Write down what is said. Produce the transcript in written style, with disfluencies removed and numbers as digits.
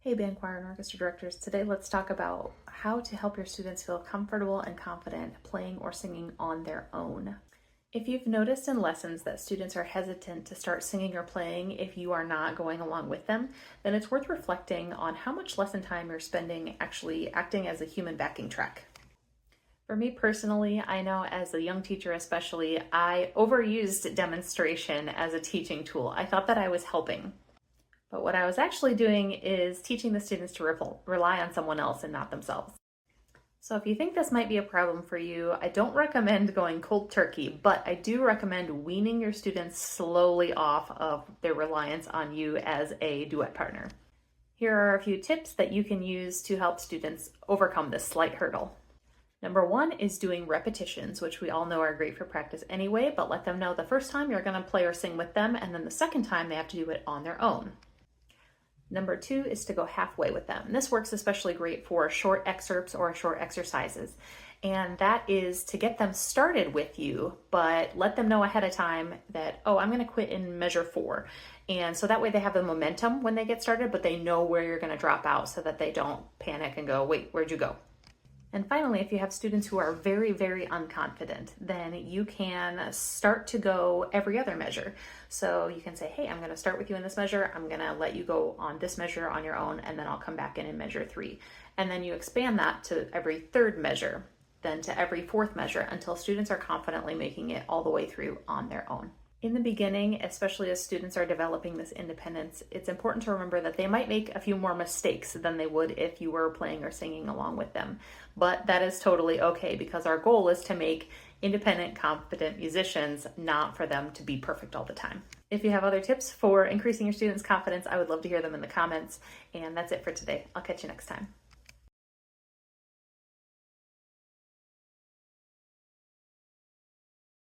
Hey band, choir, and orchestra directors. Today let's talk about how to help your students feel comfortable and confident playing or singing on their own. If you've noticed in lessons that students are hesitant to start singing or playing if you are not going along with them, then it's worth reflecting on how much lesson time you're spending actually acting as a human backing track. For me personally, I know as a young teacher especially, I overused demonstration as a teaching tool. I thought that I was helping. But what I was actually doing is teaching the students to rely on someone else and not themselves. So if you think this might be a problem for you, I don't recommend going cold turkey, but I do recommend weaning your students slowly off of their reliance on you as a duet partner. Here are a few tips that you can use to help students overcome this slight hurdle. Number one is doing repetitions, which we all know are great for practice anyway, but let them know the first time you're going to play or sing with them, and then the second time they have to do it on their own. Number two is to go halfway with them. This works especially great for short excerpts or short exercises. And that is to get them started with you, but let them know ahead of time that, oh, I'm going to quit in measure 4. And so that way they have the momentum when they get started, but they know where you're going to drop out so that they don't panic and go, wait, where'd you go? And finally, if you have students who are very, very unconfident, then you can start to go every other measure. So you can say, hey, I'm going to start with you in this measure. I'm going to let you go on this measure on your own, and then I'll come back in measure 3. And then you expand that to every third measure, then to every fourth measure until students are confidently making it all the way through on their own. In the beginning, especially as students are developing this independence, it's important to remember that they might make a few more mistakes than they would if you were playing or singing along with them. But that is totally okay because our goal is to make independent, confident musicians, not for them to be perfect all the time. If you have other tips for increasing your students' confidence, I would love to hear them in the comments. And that's it for today. I'll catch you next time.